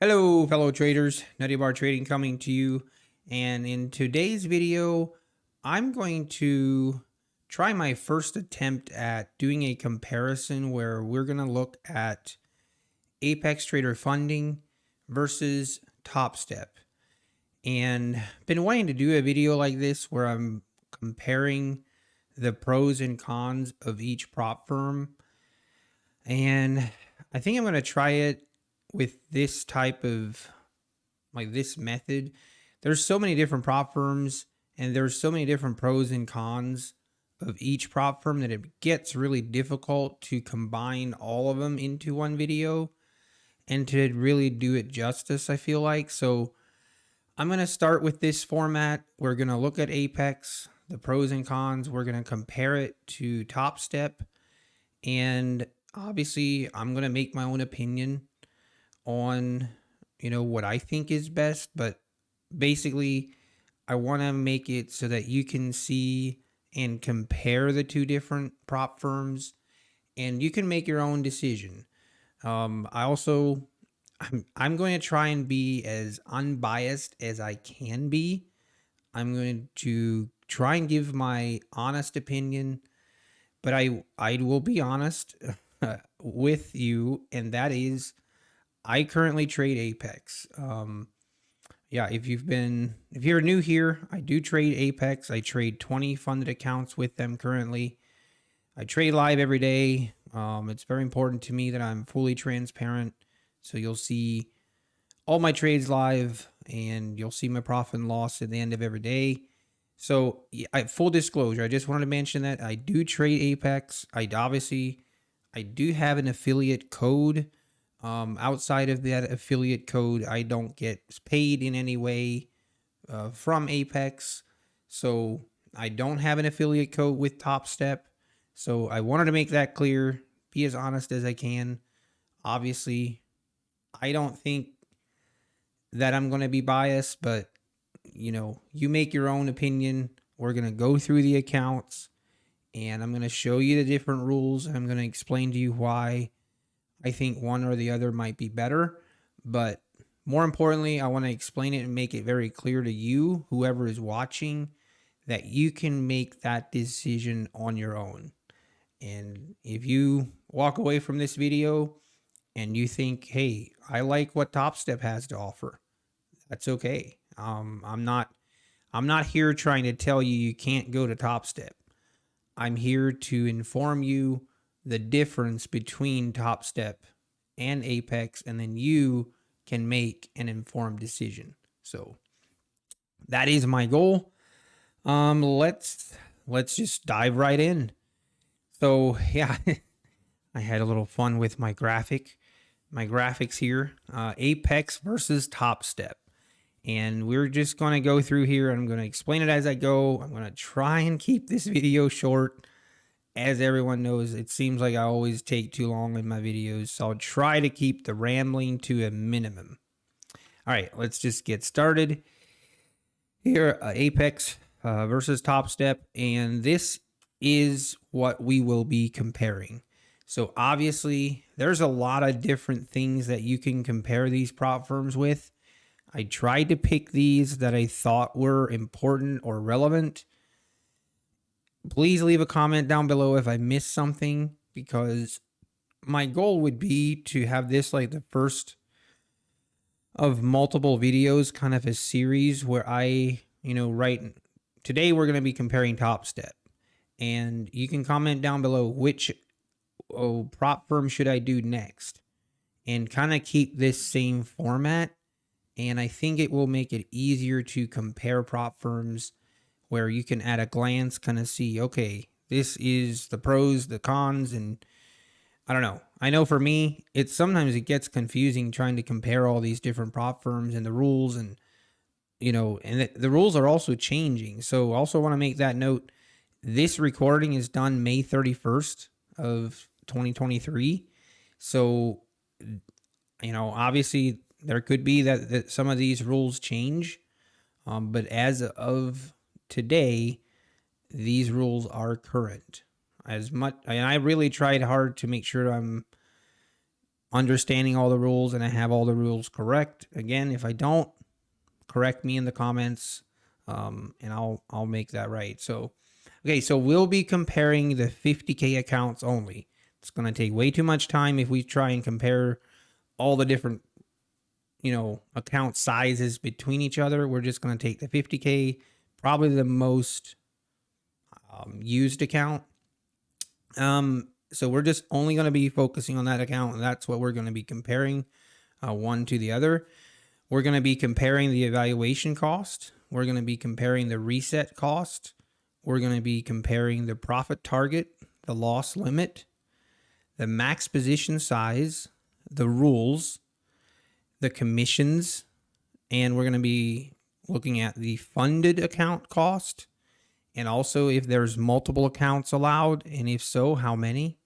Hello, fellow traders. Nutty Bar Trading coming to you. And in today's video, I'm going to try my first attempt at doing a comparison where we're going to look at Apex Trader Funding versus TOPSTEP. And been wanting to do a video like this where I'm comparing the pros and cons of each prop firm. And I think I'm going to try it with this type of this method. There's so many different prop firms and there's so many different pros and cons of each prop firm that it gets really difficult to combine all of them into one video and to really do it justice, I feel like. So I'm going to start with this format. We're going to look at Apex, the pros and cons. We're going to compare it to TOPSTEP. And obviously, I'm going to make my own opinion on, what I think is best. But basically, I want to make it so that you can see and compare the two different prop firms and you can make your own decision. I'm going to try and be as unbiased as I can be. I'm going to try and give my honest opinion, but I will be honest with you, and that is I currently trade Apex. Yeah, if you're new here, I do trade Apex. I trade 20 funded accounts with them currently. I trade live every day. It's very important to me that I'm fully transparent. So you'll see all my trades live and you'll see my profit and loss at the end of every day. So full disclosure, I just wanted to mention that I do trade Apex. I do have an affiliate code. Outside of that affiliate code, I don't get paid in any way from Apex. So I don't have an affiliate code with TOPSTEP. So I wanted to make that clear, be as honest as I can. Obviously, I don't think that I'm going to be biased, but you make your own opinion. We're going to go through the accounts and I'm going to show you the different rules and I'm going to explain to you why I think one or the other might be better. But more importantly, I want to explain it and make it very clear to you, whoever is watching, that you can make that decision on your own. And if you walk away from this video and you think, hey, I like what TOPSTEP has to offer, that's okay. I'm not here trying to tell you you can't go to TOPSTEP. I'm here to inform you the difference between TOPSTEP and Apex, and then you can make an informed decision. So that is my goal. Let's just dive right in. So yeah, I had a little fun with my graphics here. Apex versus TOPSTEP. And we're just going to go through here. I'm going to explain it as I go. I'm going to try and keep this video short. As everyone knows, it seems like I always take too long in my videos. So I'll try to keep the rambling to a minimum. All right, let's just get started. Here, Apex versus TOPSTEP. And this is what we will be comparing. So obviously, there's a lot of different things that you can compare these prop firms with. I tried to pick these that I thought were important or relevant. Please leave a comment down below if I missed something, because my goal would be to have this like the first of multiple videos, kind of a series where I, today we're going to be comparing TOPSTEP. And you can comment down below which prop firm should I do next, and kind of keep this same format. And I think it will make it easier to compare prop firms where you can at a glance kind of see, okay, this is the pros, the cons, and I don't know. I know for me, sometimes it gets confusing trying to compare all these different prop firms and the rules, and the rules are also changing. So also want to make that note. This recording is done May 31st of 2023. So, obviously there could be that some of these rules change. But as of today, these rules are current. And I really tried hard to make sure I'm understanding all the rules and I have all the rules correct. Again, if I don't, correct me in the comments, and I'll make that right. So, okay, so we'll be comparing the 50K accounts only. It's going to take way too much time if we try and compare all the different, account sizes between each other. We're just going to take the 50K, probably the most used account. So we're just only going to be focusing on that account, and that's what we're going to be comparing one to the other. We're going to be comparing the evaluation cost. We're going to be comparing the reset cost. We're going to be comparing the profit target, the loss limit, the max position size, the rules, the commissions, and we're going to be looking at the funded account cost, and also if there's multiple accounts allowed, and if so, how many,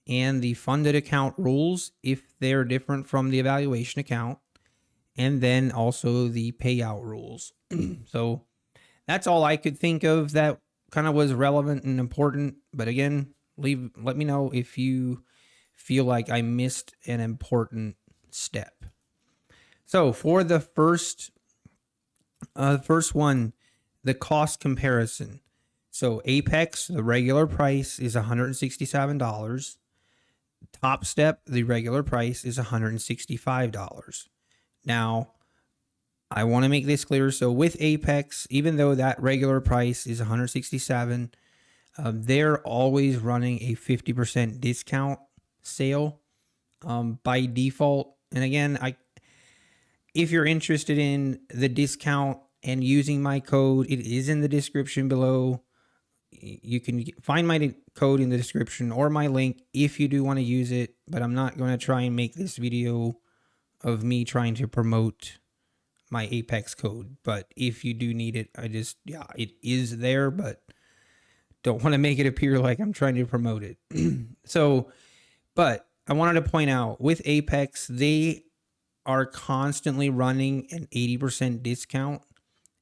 and the funded account rules if they're different from the evaluation account, and then also the payout rules. So that's all I could think of that kind of was relevant and important. But again, let me know if you feel like I missed an important step. So for the first one, the cost comparison. So Apex, the regular price is $167. TOPSTEP, the regular price is $165. Now, I want to make this clear. So with Apex, even though that regular price is $167, they're always running a 50% discount sale by default. And again, if you're interested in the discount and using my code, it is in the description below. You can find my code in the description or my link if you do want to use it, but I'm not going to try and make this video of me trying to promote my Apex code. But if you do need it, it is there, but don't want to make it appear like I'm trying to promote it. But I wanted to point out with Apex, they are constantly running an 80% discount,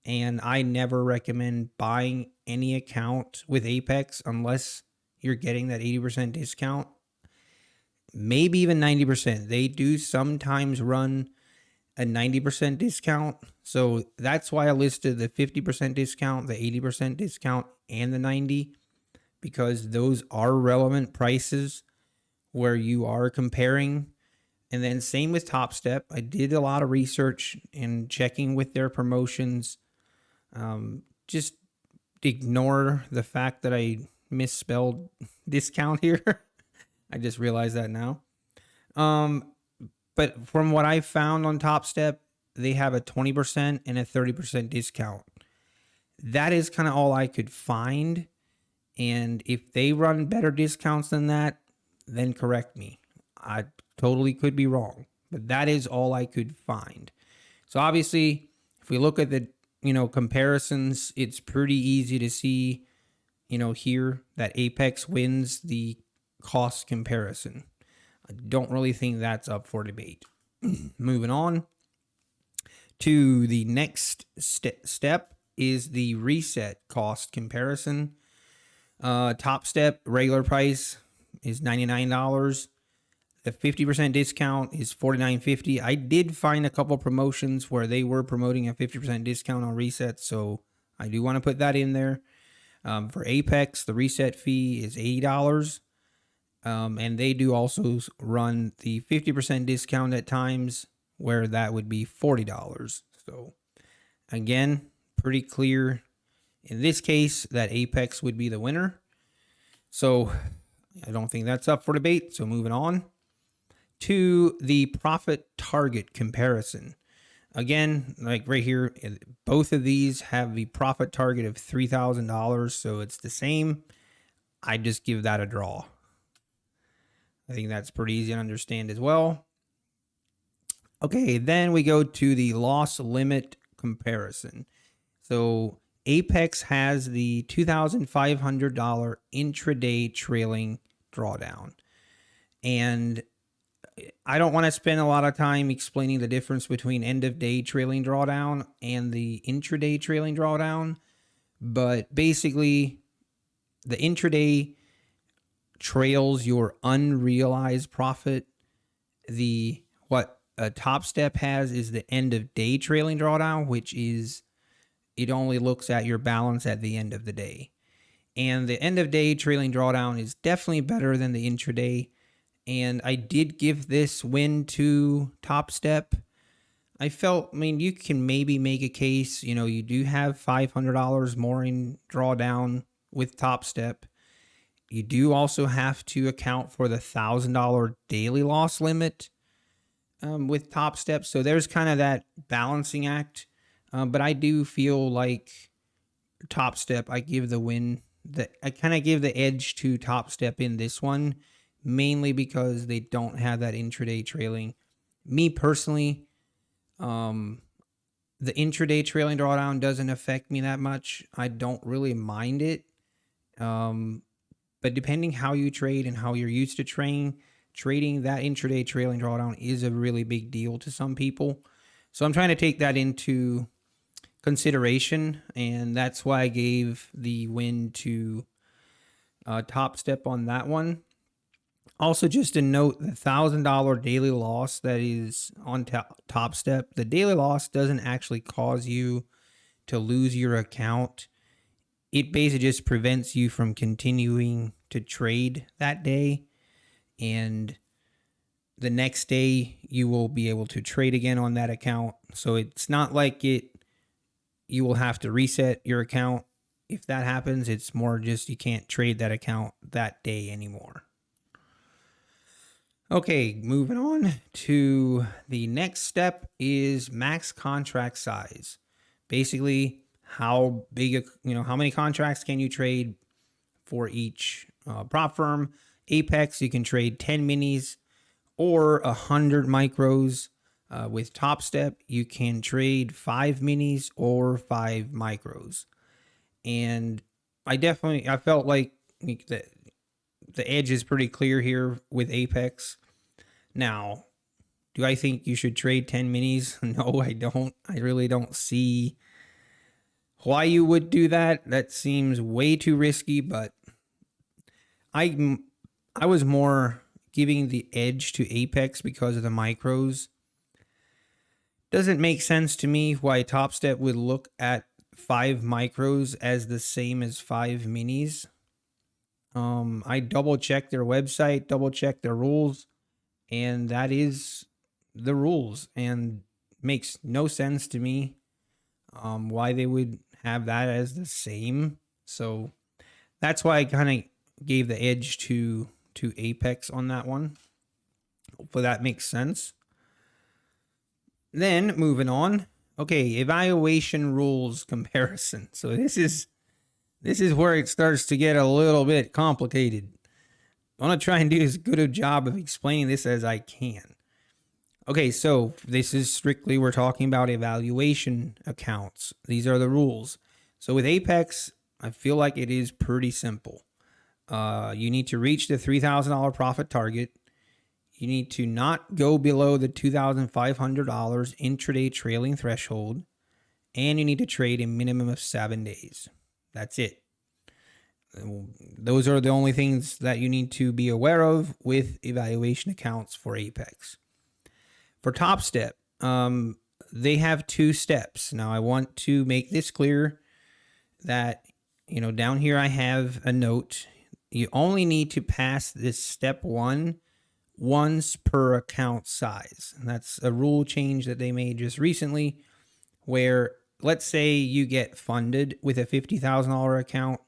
and I never recommend buying any account with Apex unless you're getting that 80% discount. Maybe even 90%. They do sometimes run a 90% discount. So that's why I listed the 50% discount, the 80% discount, and the 90, because those are relevant prices where you are comparing. And then same with TOPSTEP. I did a lot of research and checking with their promotions. Just ignore the fact that I misspelled discount here. I just realized that now. But from what I found on TOPSTEP, they have a 20% and a 30% discount. That is kind of all I could find. And if they run better discounts than that, then correct me. I totally could be wrong, but that is all I could find. So obviously, if we look at the, comparisons, it's pretty easy to see, here that Apex wins the cost comparison. I don't really think that's up for debate. Moving on to the next step is the reset cost comparison. TOPSTEP regular price is $99. The 50% discount is $49.50. I did find a couple promotions where they were promoting a 50% discount on resets, so I do want to put that in there. For Apex, the reset fee is $80. And they do also run the 50% discount at times where that would be $40. So again, pretty clear in this case that Apex would be the winner. So I don't think that's up for debate. So moving on to the profit target comparison. Again, like right here, both of these have the profit target of $3,000. So it's the same. I just give that a draw. I think that's pretty easy to understand as well. Okay, then we go to the loss limit comparison. So Apex has the $2,500 intraday trailing drawdown. And I don't want to spend a lot of time explaining the difference between end of day trailing drawdown and the intraday trailing drawdown. But basically, the intraday trails your unrealized profit, The what a Top Step has is the end of day trailing drawdown, which is it only looks at your balance at the end of the day. And the end of day trailing drawdown is definitely better than the intraday. And I did give this win to Top Step. I mean, you can maybe make a case, you do have $500 more in drawdown with Top Step. You do also have to account for the $1,000 daily loss limit with Top Step. So there's kind of that balancing act. But I do feel like Top Step, I give the win. I kind of give the edge to Top Step in this one, mainly because they don't have that intraday trailing. Me personally, the intraday trailing drawdown doesn't affect me that much. I don't really mind it. But depending how you trade and how you're used to trading that intraday trailing drawdown is a really big deal to some people. So I'm trying to take that into consideration, and that's why I gave the win to Top Step on that one. Also, just to note, the $1,000 daily loss that is on Top Step, the daily loss doesn't actually cause you to lose your account. It basically just prevents you from continuing to trade that day. And the next day, you will be able to trade again on that account. So it's not like you will have to reset your account. If that happens, it's more just you can't trade that account that day anymore. Okay, moving on to the next step is max contract size. Basically, how many contracts can you trade for each prop firm? Apex, you can trade 10 minis or 100 micros. With Top Step, you can trade 5 minis or 5 micros. And I felt like the edge is pretty clear here with Apex. Now, do I think you should trade 10 minis? No, I don't. I really don't see why you would do that. That seems way too risky, but I was more giving the edge to Apex because of the micros. Doesn't make sense to me why Top Step would look at 5 micros as the same as 5 minis. I double checked their website, double checked their rules, and that is the rules, and makes no sense to me why they would have that as the same. So that's why I kind of gave the edge to Apex on that one. Hopefully that makes sense. Then moving on. Okay, evaluation rules comparison. So this is where it starts to get a little bit complicated. I want to try and do as good a job of explaining this as I can. Okay, so this is strictly, we're talking about evaluation accounts. These are the rules. So with Apex, I feel like it is pretty simple. You need to reach the $3,000 profit target. You need to not go below the $2,500 intraday trailing threshold. And you need to trade a minimum of 7 days. That's it. Those are the only things that you need to be aware of with evaluation accounts for Apex. For Top Step, they have 2 steps. Now, I want to make this clear that, down here I have a note. You only need to pass this step 1 once per account size. And that's a rule change that they made just recently, where let's say you get funded with a $50,000 account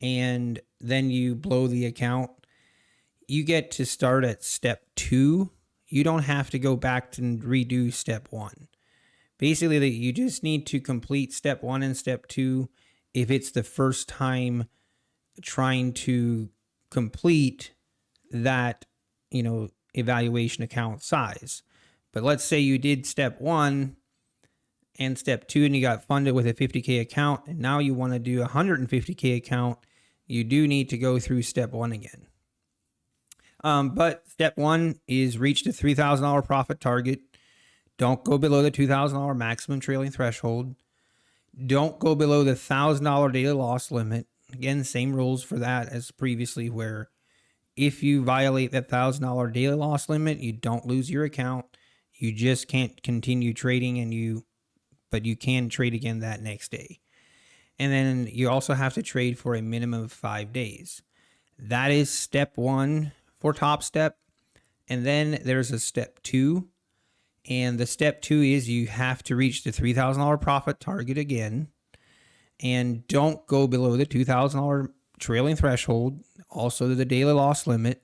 and then you blow the account. You get to start at step 2. You don't have to go back and redo step 1. Basically, you just need to complete step 1 and step 2 if it's the first time trying to complete that, evaluation account size. But let's say you did step 1 and step 2 and you got funded with a 50K account, and now you want to do a 150K account, you do need to go through step 1 again. But step 1 is reach the $3,000 profit target. Don't go below the $2,000 maximum trailing threshold. Don't go below the $1,000 daily loss limit. Again, same rules for that as previously, where if you violate that $1,000 daily loss limit, you don't lose your account. You just can't continue trading, but you can trade again that next day. And then you also have to trade for a minimum of 5 days. That is step 1 for TOPSTEP. And then there's a step 2. And the step 2 is you have to reach the $3,000 profit target again. And don't go below the $2,000 trailing threshold. Also the daily loss limit.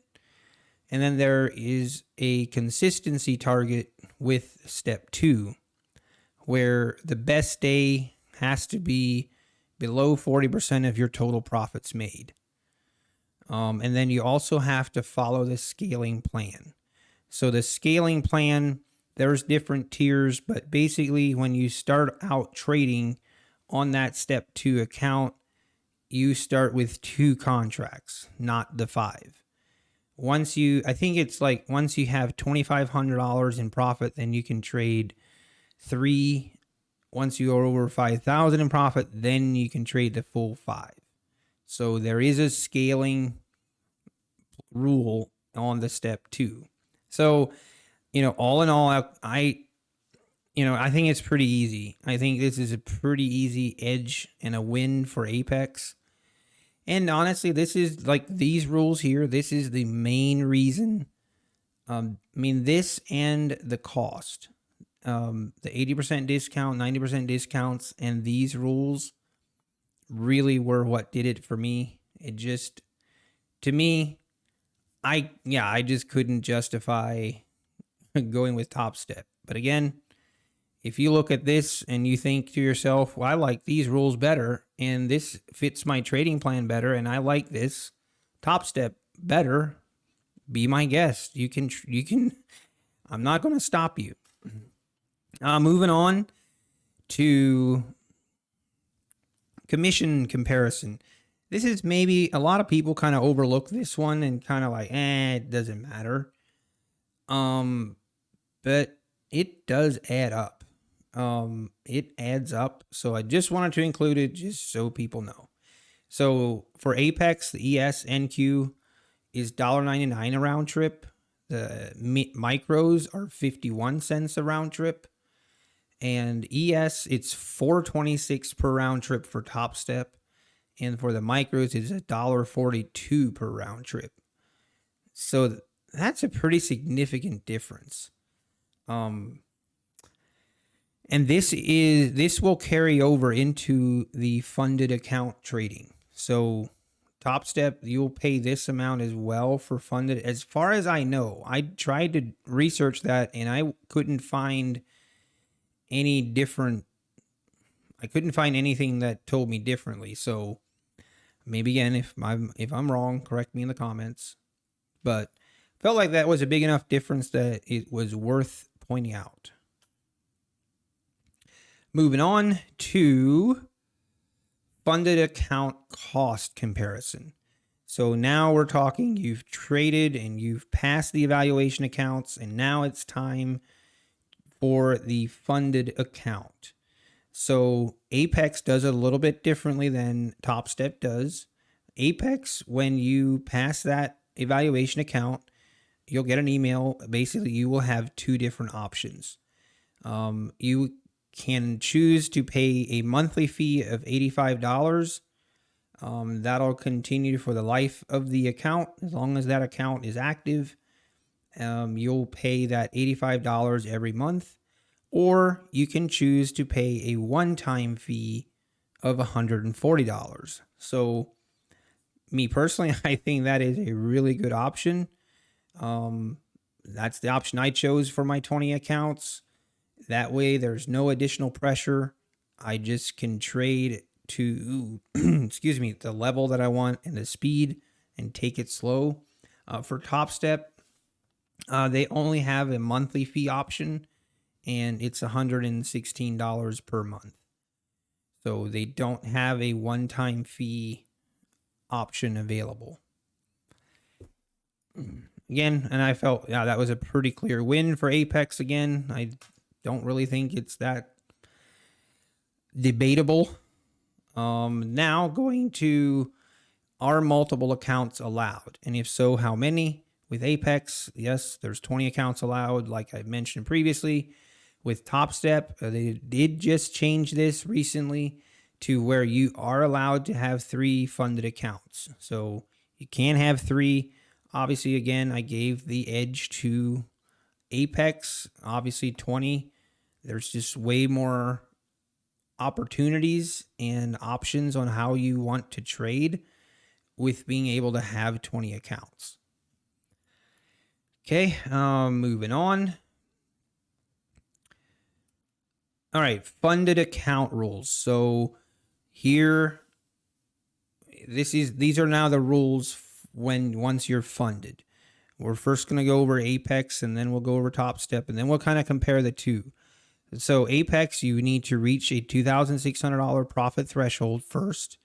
And then there is a consistency target with step 2, where the best day has to be below 40% of your total profits made. And then you also have to follow the scaling plan. So the scaling plan, there's different tiers, but basically when you start out trading on that step 2 account, you start with 2 contracts, not the 5. Once you have $2,500 in profit, then you can trade 3. Once you are over 5,000 in profit, then you can trade the full 5. So there is a scaling rule on the step 2. So, all in all, I think it's pretty easy. I think this is a pretty easy edge and a win for Apex. And honestly, this is like these rules here. This is the main reason. This and the cost, the 80% discount, 90% discounts, and these rules really were what did it for me. It just, to me, I just couldn't justify going with TOPSTEP. But again, if you look at this and you think to yourself, well, I like these rules better and this fits my trading plan better and I like this TOPSTEP better, be my guest. You can, I'm not going to stop you. Moving on to commission comparison. This is maybe a lot of people kind of overlook this one and kind of like, it doesn't matter. But it does add up. It adds up. So I just wanted to include it just so people know. So for Apex, the ES NQ is $1.99 a round trip. The micros are 51 cents a round trip. And ES, it's $4.26 per round trip for TOPSTEP. And for the micros, it's $1.42 per round trip. So that's a pretty significant difference. And this will carry over into the funded account trading. So TOPSTEP, you'll pay this amount as well for funded. As far as I know, I tried to research that and I couldn't find any different. I couldn't find anything that told me differently. So maybe again, if I'm wrong, correct me in the comments. But felt like that was a big enough difference that it was worth pointing out. Moving on to funded account cost comparison. So now we're talking, you've traded and you've passed the evaluation accounts, and now it's time for the funded account. So Apex does it a little bit differently than TOPSTEP does. Apex, when you pass that evaluation account, you'll get an email. Basically, you will have 2 different options. You can choose to pay a monthly fee of $85. That'll continue for the life of the account. As long as that account is active, you'll pay that $85 every month. Or you can choose to pay a one-time fee of $140. So me personally, I think that is a really good option. That's the option I chose for my 20 accounts. That way there's no additional pressure. I just can trade to, the level that I want and the speed and take it slow. For TOPSTEP, they only have a monthly fee option and it's $116 per month. So they don't have a one-time fee option available. Again, and I felt, that was a pretty clear win for Apex again. I don't really think it's that debatable. Now going to are multiple accounts allowed? And if so, how many? With Apex, yes, there's 20 accounts allowed, like I mentioned previously. With TOPSTEP, they did just change this recently to where you are allowed to have 3 funded accounts. So you can have 3. Obviously, again, I gave the edge to Apex. Obviously, 20. There's just way more opportunities and options on how you want to trade with being able to have 20 accounts. Okay, moving on. All right, funded account rules. So here, these are now the rules once you're funded. We're first going to go over Apex, and then we'll go over TOPSTEP, and then we'll kind of compare the two. So Apex, you need to reach a $2,600 profit threshold first.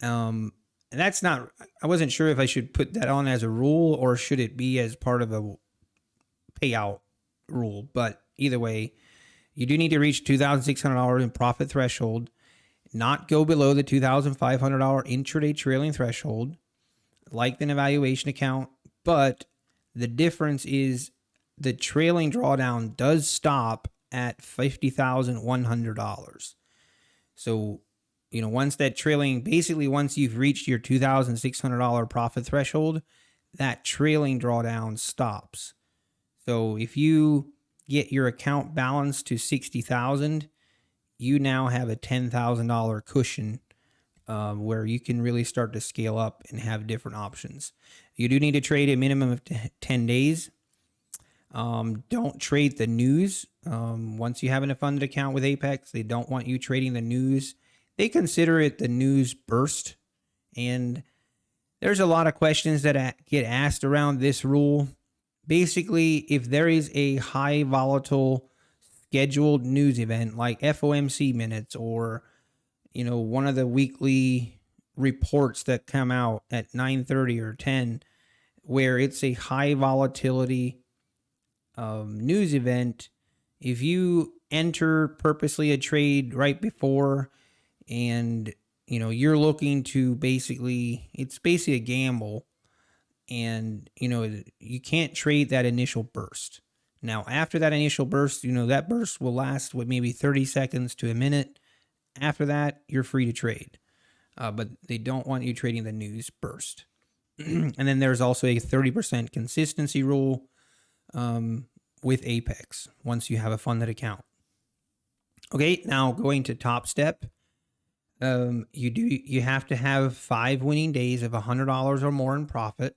And that's not, I wasn't sure if I should put that on as a rule or should it be as part of a payout rule. But either way, you do need to reach $2,600 in profit threshold, not go below the $2,500 intraday trailing threshold, like an evaluation account. But the difference is the trailing drawdown does stop at $50,100. So, once that trailing, basically once you've reached your $2,600 profit threshold, that trailing drawdown stops. So if you get your account balance to $60,000, you now have a $10,000 cushion where you can really start to scale up and have different options. You do need to trade a minimum of 10 days. Don't trade the news. Once you have an funded account with Apex, they don't want you trading the news. They consider it the news burst. And there's a lot of questions that get asked around this rule. Basically, if there is a high volatile scheduled news event like FOMC minutes or, one of the weekly reports that come out at 9:30 or 10, where it's a high volatility news event, if you enter purposely a trade right before and you're looking to it's basically a gamble, and you can't trade that initial burst. Now after that initial burst, that burst will last maybe 30 seconds to a minute. After that, you're free to trade, but they don't want you trading the news burst. And then there's also a 30% consistency rule with Apex once you have a funded account. Okay, now going to TOPSTEP. You have to have 5 winning days of $100 or more in profit,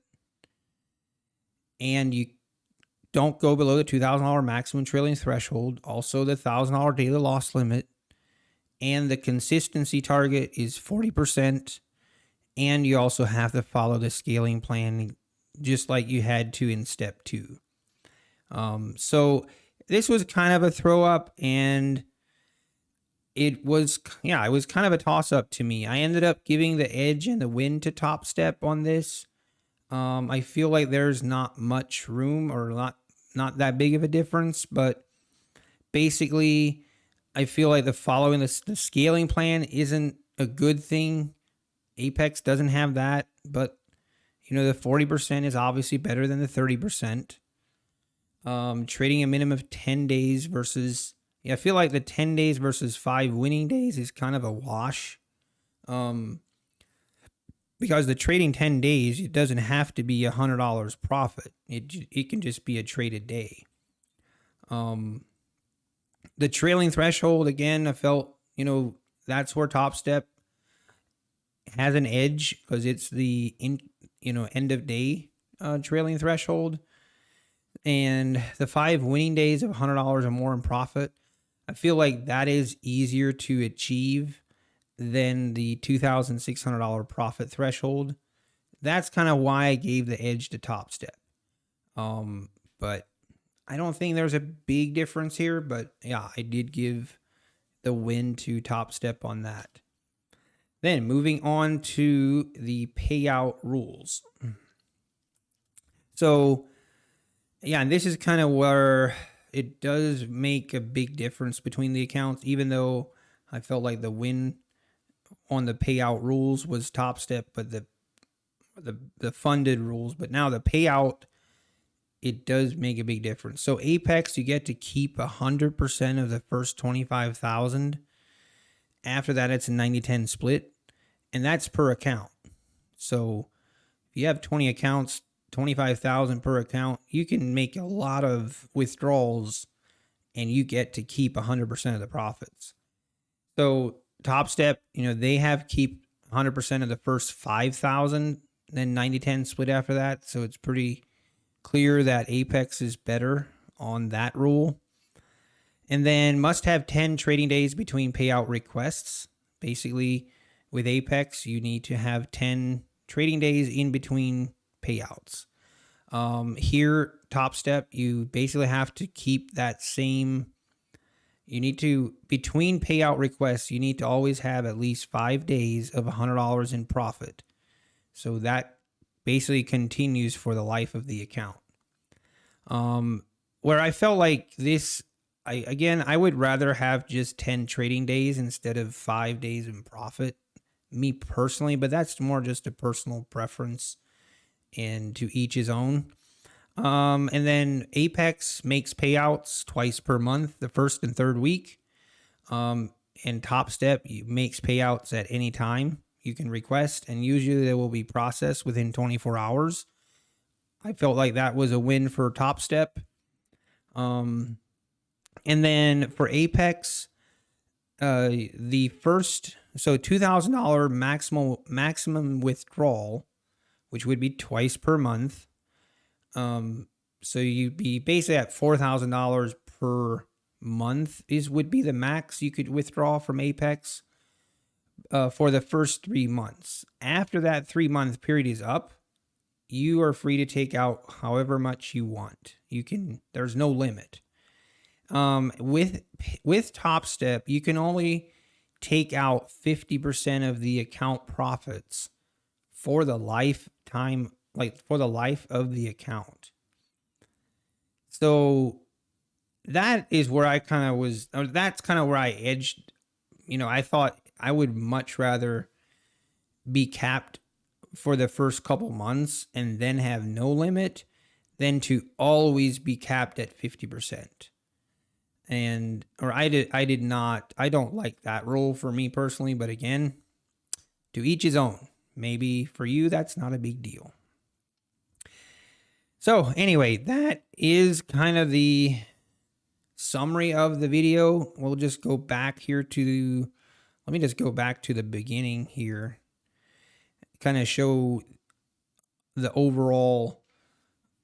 and you don't go below the $2,000 maximum trailing threshold. Also, the $1,000 daily loss limit, and the consistency target is 40%. And you also have to follow the scaling plan, just like you had to in step 2. So this was kind of a throw up, and it was kind of a toss up to me. I ended up giving the edge and the win to TOPSTEP on this. I feel like there's not much room or not that big of a difference, but basically I feel like following the scaling plan isn't a good thing. Apex doesn't have that, but the 40% is obviously better than the 30%. Trading a minimum of 10 days versus, I feel like the 10 days versus 5 winning days is kind of a wash. Because the trading 10 days, it doesn't have to be $100 profit. It can just be a traded day. The trailing threshold, again, I felt, that's where TOPSTEP has an edge because it's the end of day trailing threshold. And the 5 winning days of $100 or more in profit, I feel like that is easier to achieve than the $2,600 profit threshold. That's kind of why I gave the edge to TOPSTEP. But I don't think there's a big difference here. But yeah, I did give the win to TOPSTEP on that. Then moving on to the payout rules. So yeah, and this is kind of where it does make a big difference between the accounts, even though I felt like the win on the payout rules was TOPSTEP, but the the funded rules, but now the payout, it does make a big difference. So Apex, you get to keep 100% of the first 25,000. After that, it's a 90-10 split, and that's per account. So if you have 20 accounts, 25,000 per account, you can make a lot of withdrawals and you get to keep 100% of the profits. So TopStep, they have keep 100% of the first 5,000, then 90-10 split after that. So it's pretty clear that Apex is better on that rule. And then must have 10 trading days between payout requests. Basically, with Apex, you need to have 10 trading days in between payouts. Here, TopStep, you basically have to keep that same. You need to, between payout requests, you need to always have at least 5 days of $100 in profit. So that basically continues for the life of the account. Where I felt like this, I would rather have just 10 trading days instead of 5 days in profit, me personally, but that's more just a personal preference and to each his own. And then Apex makes payouts twice per month, the first and third week. And TopStep makes payouts at any time you can request, and usually they will be processed within 24 hours. I felt like that was a win for TopStep. And then for Apex, the first, so $2,000 maximum withdrawal, which would be twice per month. So you'd be basically at $4,000 per month would be the max you could withdraw from Apex for the first 3 months. After that 3-month period is up, you are free to take out however much you want. There's no limit. With TopStep, you can only take out 50% of the account profits for the lifetime, for the life of the account. So that is where I kind of was, or that's kind of where I edged. I thought I would much rather be capped for the first couple months and then have no limit than to always be capped at 50%. I don't like that rule for me personally, but again, to each his own. Maybe for you, that's not a big deal. So anyway, that is kind of the summary of the video. We'll just go back here let me just go back to the beginning here. Kind of show the overall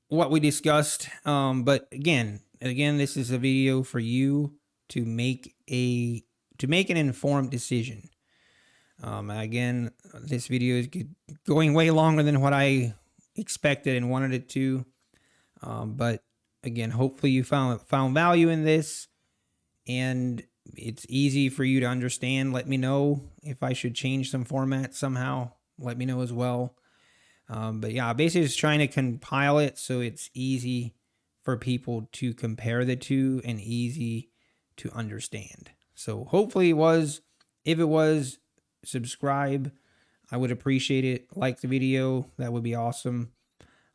what we discussed. But again, this is a video for you to make an informed decision. Again, this video is going way longer than what I expected and wanted it to. But again, hopefully you found value in this, and it's easy for you to understand. Let me know if I should change some format somehow. Let me know as well. But yeah, basically just trying to compile it so it's easy for people to compare the two and easy to understand. So hopefully it was. If it was, subscribe. I would appreciate it. Like the video. That would be awesome.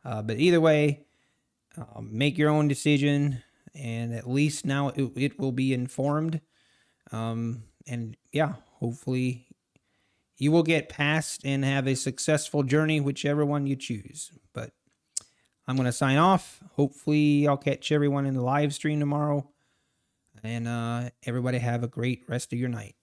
But either way, make your own decision, and at least now it will be informed. And yeah, hopefully you will get past and have a successful journey, whichever one you choose. But I'm going to sign off. Hopefully I'll catch everyone in the live stream tomorrow. And everybody have a great rest of your night.